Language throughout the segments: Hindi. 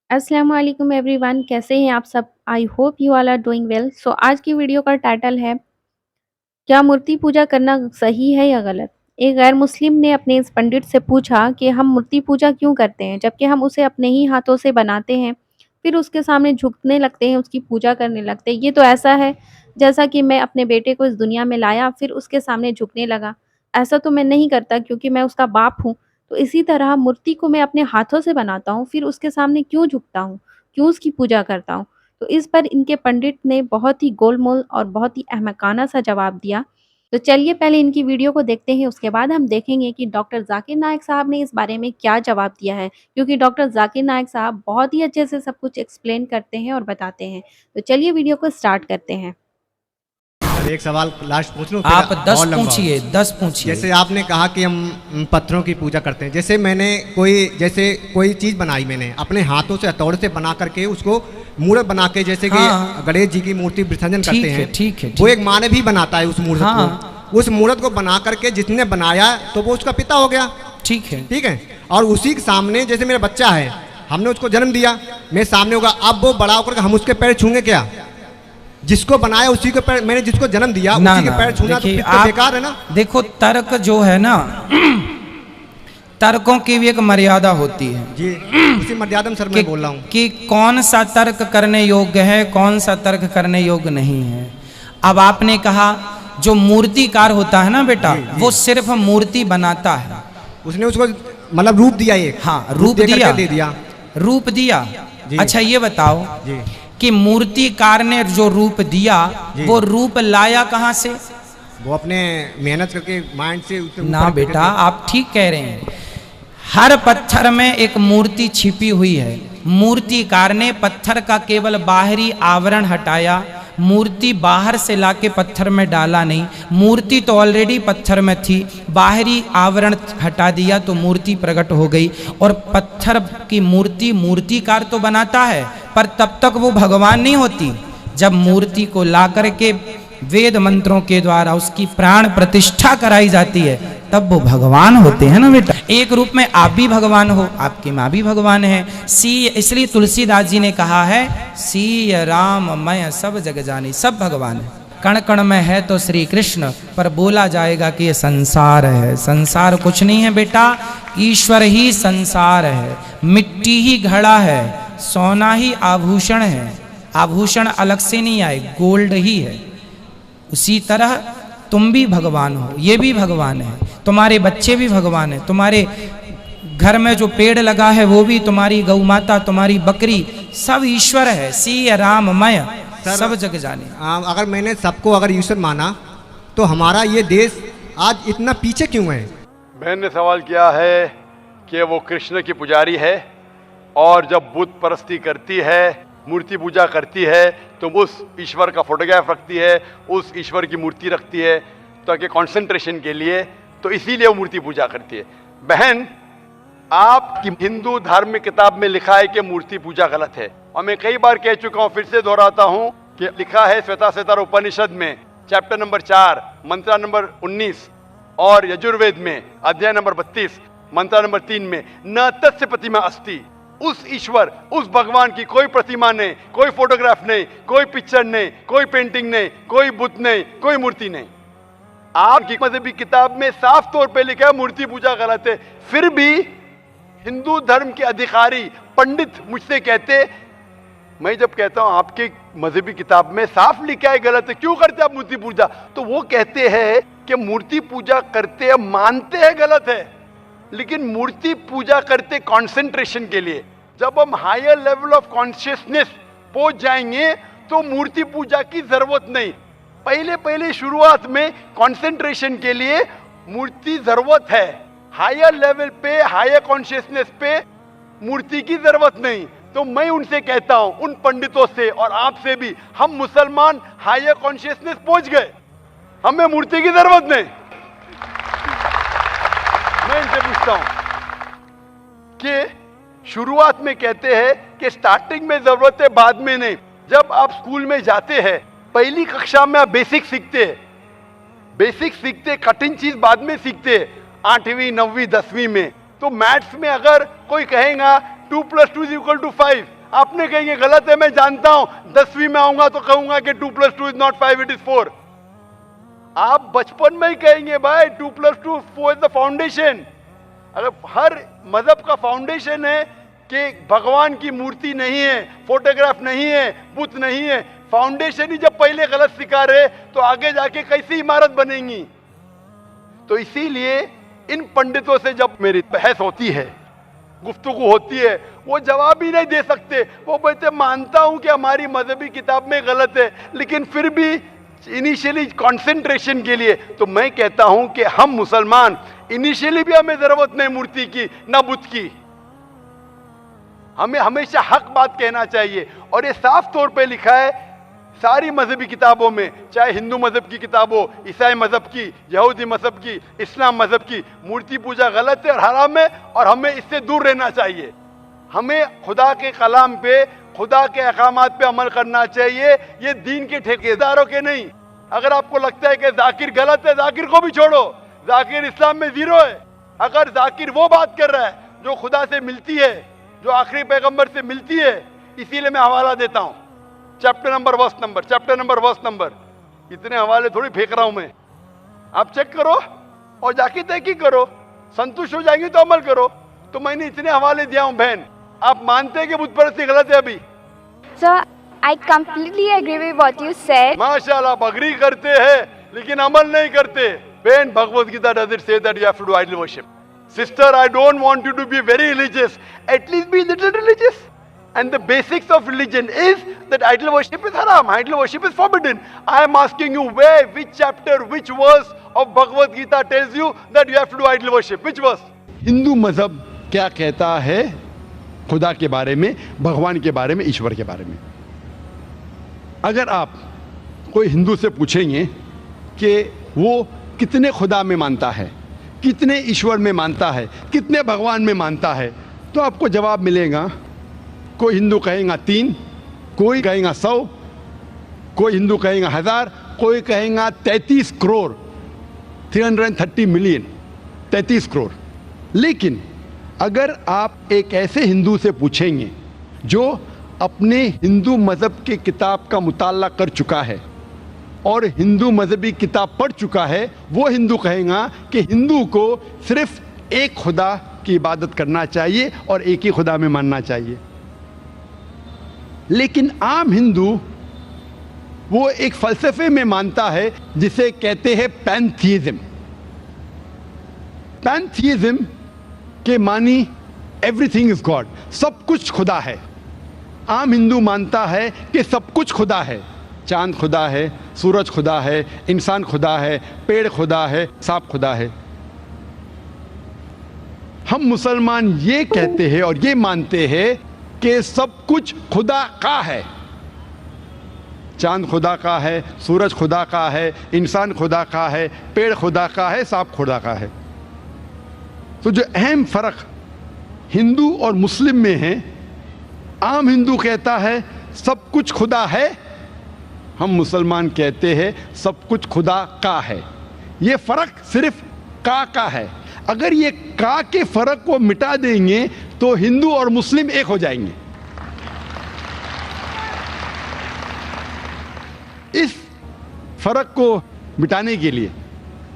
अस्सलाम वालेकुम एवरीवन, कैसे हैं आप सब? I hope you all are doing well. So आज की वीडियो का टाइटल है, क्या मूर्ति पूजा करना सही है या गलत? एक गैर मुस्लिम ने अपने इस पंडित से पूछा कि हम मूर्ति पूजा क्यों करते हैं, जबकि हम उसे अपने ही हाथों से बनाते हैं, फिर उसके सामने झुकने लगते हैं, उसकी पूजा करने लगते हैं। ये तो ऐसा है जैसा कि मैं अपने बेटे को इस दुनिया में लाया, फिर उसके सामने झुकने लगा। ऐसा तो मैं नहीं करता क्योंकि मैं उसका बाप हूँ। तो इसी तरह मूर्ति को मैं अपने हाथों से बनाता हूँ, फिर उसके सामने क्यों झुकता हूँ? क्यों उसकी पूजा करता हूँ? तो इस पर इनके पंडित ने बहुत ही गोलमोल और बहुत ही अहमकाना सा जवाब दिया। तो चलिए पहले इनकी वीडियो को देखते हैं, उसके बाद हम देखेंगे कि डॉक्टर ज़ाकिर नाइक साहब ने इस बारे में क्या जवाब दिया है, क्योंकि डॉक्टर ज़ाकिर नाइक साहब बहुत ही अच्छे से सब कुछ एक्सप्लेन करते हैं और बताते हैं। तो चलिए वीडियो को स्टार्ट करते हैं। एक सवाल लास्ट पूछ लूं, आप फिर 10 और लंबा हो। पूछिए, 10 पूछिए। जैसे आपने कहा कि हम पत्थरों की पूजा करते हैं, जैसे मैंने कोई चीज़ बनाई, मैंने अपने हाथों से हथौड़े से बना करके उसको मूर्त बना के, जैसे कि हाँ। गणेश जी की मूर्ति विसर्जन ठीक करते है, हैं। ठीक है, वो ठीक। एक मानव ही बनाता है उस मूर्त हाँ। को। उस मूर्त को बना करके जिसने बनाया तो वो उसका पिता हो गया। ठीक है। ठीक है। और उसी के सामने जैसे मेरा बच्चा है, हमने उसको जन्म दिया, मेरे सामने होगा, अब वो बड़ा होकर हम उसके पैर छूंगे क्या? जिसको बनाया उसी के पैर, मैंने जिसको जन्म दिया ना उसी के ना, पैर छूना तो देखिए फिर तो आप बेकार है ना। देखो, तर्क जो है ना, तर्कों की भी एक मर्यादा होती है जी, उसी मर्यादा में सर मैं बोल रहा हूँ कि कौन सा तर्क करने योग्य है, कौन सा तर्क करने योग्य नहीं है। अब आपने कहा जो मूर्तिकार होता है ना बेटा, वो सिर्फ मूर्ति बनाता है। उसने उसको मतलब रूप दिया, एक हाँ, रूप दे करके दिया, दे दिया। रूप दिया। जी। अच्छा ये बताओ जी कि मूर्तिकार ने जो रूप दिया, जी। वो रूप लाया कहाँ से? वो अपने मेहनत करके माइंड से उसके ना ऊपर बेटा, आप ठीक कह रहे हैं। हर पत्थर में एक मूर्ति छिपी हुई है। मूर्तिकार ने पत्थर का केवल बाहरी आवरण हटाया, मूर्ति बाहर से लाके पत्थर में डाला नहीं। मूर्ति तो ऑलरेडी पत्थर में थी, बाहरी आवरण हटा दिया तो मूर्ति प्रकट हो गई। और पत्थर की मूर्ति मूर्तिकार तो बनाता है, पर तब तक वो भगवान नहीं होती। जब मूर्ति को ला करके वेद मंत्रों के द्वारा उसकी प्राण प्रतिष्ठा कराई जाती है, तब वो भगवान होते हैं ना बेटा। एक रूप में आप भी भगवान हो, आपकी माँ भी भगवान है। इसलिए तुलसीदास जी ने कहा है, सी राम मैं सब जग जानी, सब भगवान है। कण कण में है तो श्री कृष्ण, पर बोला जाएगा कि ये संसार है। संसार कुछ नहीं है बेटा, ईश्वर ही संसार है। मिट्टी ही घड़ा है, सोना ही आभूषण है। आभूषण अलग से नहीं आए, गोल्ड ही है। उसी तरह तुम भी भगवान हो, ये भी भगवान है, तुम्हारे बच्चे भी भगवान है, तुम्हारे घर में जो पेड़ लगा है वो भी, तुम्हारी गौ माता, तुम्हारी बकरी, सब ईश्वर है। सी राममय सब जग जाने। अगर मैंने सबको अगर ईश्वर माना तो हमारा ये देश आज इतना पीछे क्यों है? बहन ने सवाल किया है कि वो कृष्ण की पुजारी है और जब बुत परस्ती करती है, मूर्ति पूजा करती है, तो उस ईश्वर का फोटोग्राफ रखती है, उस ईश्वर की मूर्ति रखती है ताकि कंसंट्रेशन के लिए, तो इसीलिए वो मूर्ति पूजा करती है। बहन, आपकी हिंदू धार्मिक किताब में लिखा है कि मूर्ति पूजा गलत है, और मैं कई बार कह चुका हूं, फिर से दोहराता हूं कि लिखा है श्वेताश्वेतर उपनिषद में चैप्टर नंबर 4 मंत्र नंबर 19 और यजुर्वेद में अध्याय नंबर 32 मंत्र नंबर 3 में, न तस्य प्रतिमा अस्ति। उस ईश्वर, उस भगवान की कोई प्रतिमा नहीं, कोई फोटोग्राफ नहीं, कोई पिक्चर नहीं, कोई पेंटिंग नहीं, कोई बुत नहीं, कोई मूर्ति नहीं। आपकी मजहबी किताब में साफ तौर पे लिखा है मूर्ति पूजा गलत है, फिर भी हिंदू धर्म के अधिकारी पंडित मुझसे कहते, मैं जब कहता हूं आपके मजहबी किताब में साफ लिखा है गलत है, क्यों करते आप मूर्ति पूजा? तो वो कहते हैं कि मूर्ति पूजा करते हैं, मानते हैं गलत है, लेकिन मूर्ति पूजा करते कंसंट्रेशन के लिए। जब हम हायर लेवल ऑफ कॉन्शियसनेस पहुंच जाएंगे तो मूर्ति पूजा की जरूरत नहीं। पहले शुरुआत में कंसंट्रेशन के लिए मूर्ति जरूरत है, हायर लेवल पे, हायर कॉन्शियसनेस पे मूर्ति की जरूरत नहीं। तो मैं उनसे कहता हूं, उन पंडितों से और आपसे भी, हम मुसलमान हायर कॉन्शियसनेस पहुंच गए, हमें मूर्ति की जरूरत नहीं। मैं इनसे पूछता हूं कि शुरुआत में कहते हैं कि स्टार्टिंग में जरूरत है, बाद में नहीं। जब आप स्कूल में जाते हैं, पहली कक्षा में आप बेसिक सीखते, कठिन चीज बाद में सीखते, 8वीं 9वीं 10वीं में। तो मैथ्स में अगर कोई कहेगा 2+2 = 5। आपने कहेंगे गलत है, मैं जानता हूं, 10वीं में आऊंगा तो कहूंगा कि 2+2 is not 5, it is 4। आप बचपन में ही कहेंगे भाई 2+2 4 इज द फाउंडेशन। अगर हर मजहब का फाउंडेशन है कि भगवान की मूर्ति नहीं है, फोटोग्राफ नहीं है, बुत नहीं है, फाउंडेशन ही जब पहले गलत सिखा रहे तो आगे जाके कैसी इमारत बनेंगी। तो इसीलिए इन पंडितों से जब मेरी बहस होती है, गुफ्तगू होती है, वो जवाब ही नहीं दे सकते। वो बोलते मानता हूं कि हमारी मजहबी किताब में गलत है, लेकिन फिर भी इनिशियली कंसंट्रेशन के लिए। तो मैं कहता हूं कि हम मुसलमान इनिशियली भी हमें जरूरत नहीं मूर्ति की ना बुत की। हमें हमेशा हक बात कहना चाहिए, और ये साफ तौर पे लिखा है सारी मजहबी किताबों में, चाहे हिंदू मजहब की किताब हो, ईसाई मजहब की, यहूदी मजहब की, इस्लाम मजहब की। मूर्ति पूजा गलत है और हराम है, और हमें इससे दूर रहना चाहिए। हमें खुदा के कलाम पे, खुदा के अहकामात पे अमल करना चाहिए, ये दीन के ठेकेदारों के नहीं। अगर आपको लगता है कि जाकिर गलत है, जाकिर को भी छोड़ो, जाकिर इस्लाम में 0 है। अगर जाकिर वो बात कर रहा है जो खुदा से मिलती है, जो आखिरी पैगंबर से मिलती है, इसीलिए मैं हवाला देता हूं, चैप्टर नंबर वर्स नंबर। इतने हवाले थोड़ी फेंक रहा हूं मैं, आप चेक करो और जाके तहकीक करो, संतुष्ट हो जाएंगे तो अमल करो। तो मैंने इतने हवाले दिया हूं बहन। आप मानते हैं कि बुत परस्ती गलत है अभी? So I completely agree with what you said. माशाल्लाह, आप अग्री करते हैं लेकिन अमल नहीं करते। बहन, Bhagavad Gita does it say that you have to do idol worship? Sister, I don't want you to be very religious, at least be little religious. And the basics of religion is that idol worship is haram, idol worship is forbidden. I am asking you, where, which chapter, which verse of Bhagavad Gita tells you that you have to do idol worship? Which verse? Hindu मजहब क्या कहता है खुदा के बारे में, भगवान के बारे में, ईश्वर के बारे में? अगर आप कोई हिंदू से पूछेंगे कि वो कितने खुदा में मानता है, कितने ईश्वर में मानता है, कितने भगवान में मानता है, तो आपको जवाब मिलेगा। कोई हिंदू कहेगा 3, कोई कहेगा 100, कोई हिंदू कहेगा 1000, कोई कहेगा 33 करोड़, 330 मिलियन, 33 करोड़। लेकिन अगर आप एक ऐसे हिंदू से पूछेंगे जो अपने हिंदू मज़हब के किताब का मुताला कर चुका है और हिंदू मज़हबी किताब पढ़ चुका है, वो हिंदू कहेगा कि हिंदू को सिर्फ एक खुदा की इबादत करना चाहिए और एक ही खुदा में मानना चाहिए। लेकिन आम हिंदू वो एक फ़लसफ़े में मानता है जिसे कहते हैं पैंथीइज्म। पैंथीइज्म के मानी एवरीथिंग इज गॉड, सब कुछ खुदा है। आम हिंदू मानता है कि सब कुछ खुदा है, चांद खुदा है, सूरज खुदा है, इंसान खुदा है, पेड़ खुदा है, सांप खुदा है। हम मुसलमान ये कहते हैं और ये मानते हैं कि सब कुछ खुदा का है। चांद खुदा का है, सूरज खुदा का है, इंसान खुदा का है, पेड़ खुदा का है, सांप खुदा का है। तो जो अहम फ़र्क हिंदू और मुस्लिम में है, आम हिंदू कहता है सब कुछ खुदा है, हम मुसलमान कहते हैं सब कुछ खुदा का है। ये फ़र्क सिर्फ का है। अगर ये का के फ़र्क को मिटा देंगे तो हिंदू और मुस्लिम एक हो जाएंगे। इस फ़र्क को मिटाने के लिए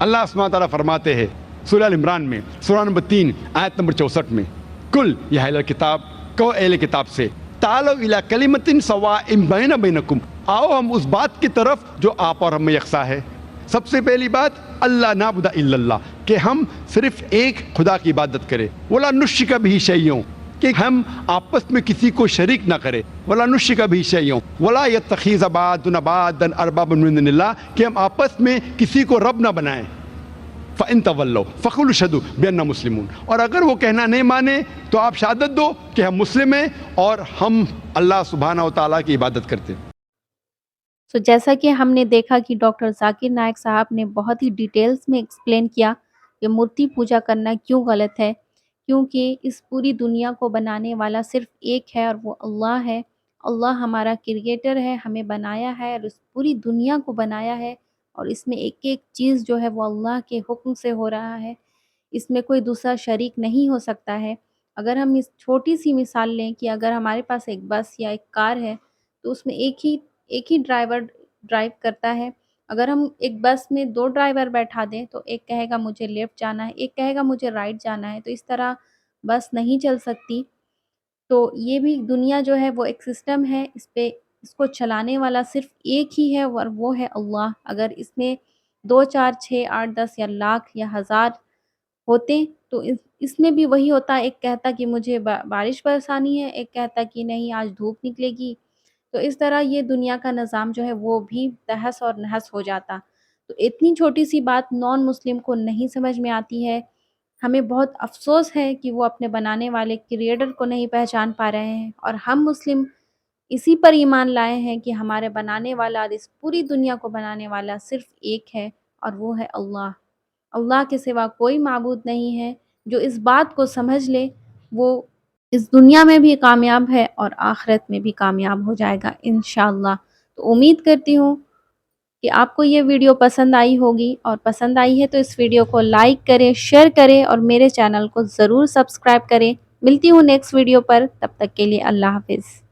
अल्लाह सुब्हानहू व तआला फरमाते हैं सूरह अल इमरान में, सूरह नंबर 3 आयत नंबर 64 में, कुल या अहल किताब, कहो अहले किताब से, तालो इला कलिमतिन सवाइम बैना बैनकुम, आओ हम उस बात की तरफ जो आप और हम में यकसा है। सबसे पहली बात, अल्लाह नाबुदा इल्लल्लाह, कि हम सिर्फ एक खुदा की इबादत करें। वला नुश्रिका बिही शैय्यों, कि हम आपस में किसी को शरीक ना करें। वला नुश्रिका बिही शैय्यों वला यत्तखिज़ बादुन बादन अरबाबन मिन दुनिल्लाह, कि हम आपस में किसी को रब ना बनाएं। फ़इन तवल्लौ फ़क़ुलू अशहदू बिअन्ना मुस्लिमून, और अगर वो कहना नहीं माने तो आप शहादत दो कि हम मुस्लिम हैं और हम अल्लाह सुब्हानहू व तआला की इबादत करते हैं। तो जैसा कि हमने देखा कि डॉक्टर जाकिर नायक साहब ने बहुत ही डिटेल्स में एक्सप्लेन किया कि मूर्ति पूजा करना क्यों गलत है, क्योंकि इस पूरी दुनिया को बनाने वाला सिर्फ एक है और वो अल्लाह है। अल्लाह हमारा क्रिएटर है, हमें बनाया है और इस पूरी दुनिया को बनाया है, और इसमें एक-एक चीज़ जो है वो अल्लाह के हुक्म से हो रहा है। इसमें कोई दूसरा शरीक नहीं हो सकता है। अगर हम इस छोटी-सी मिसाल लें कि अगर हमारे पास एक बस या एक कार है, तो उसमें एक ही ड्राइवर ड्राइव करता है। अगर हम एक बस में 2 ड्राइवर बैठा दें, तो एक कहेगा मुझे लेफ्ट जाना है, एक कहेगा मुझे राइट जाना है, तो इस तरह बस नहीं चल सकती। तो ये भी दुनिया जो है वो एक सिस्टम है, इसको चलाने वाला सिर्फ़ एक ही है और वो है अल्लाह। अगर इसमें 2, 4, 6, 8, 10 या लाख या हज़ार होते तो इसमें भी वही होता, एक कहता कि मुझे बा बारिश बरसानी है, एक कहता कि नहीं आज धूप निकलेगी। तो इस तरह ये दुनिया का निज़ाम जो है वो भी तहस और नहस हो जाता। तो इतनी छोटी-सी बात नॉन मुस्लिम को नहीं समझ में आती है। हमें बहुत अफ़सोस है कि वो अपने बनाने वाले क्रिएटर को नहीं पहचान पा रहे हैं और हम मुस्लिम इसी पर ईमान लाए हैं कि हमारे बनाने वाला और इस पूरी दुनिया को बनाने वाला सिर्फ़ एक है और वो है अल्लाह। अल्लाह के सिवा कोई माबूद नहीं है। जो इस बात को समझ ले, वो इस दुनिया में भी कामयाब है और आखिरत में भी कामयाब हो जाएगा इंशाअल्लाह। तो उम्मीद करती हूँ कि आपको ये वीडियो पसंद आई होगी और पसंद आई है तो इस वीडियो को लाइक करें, शेयर करें और मेरे चैनल को ज़रूर सब्सक्राइब करें। मिलती हूँ नेक्स्ट वीडियो पर, तब तक के लिए अल्लाह हाफ़िज़।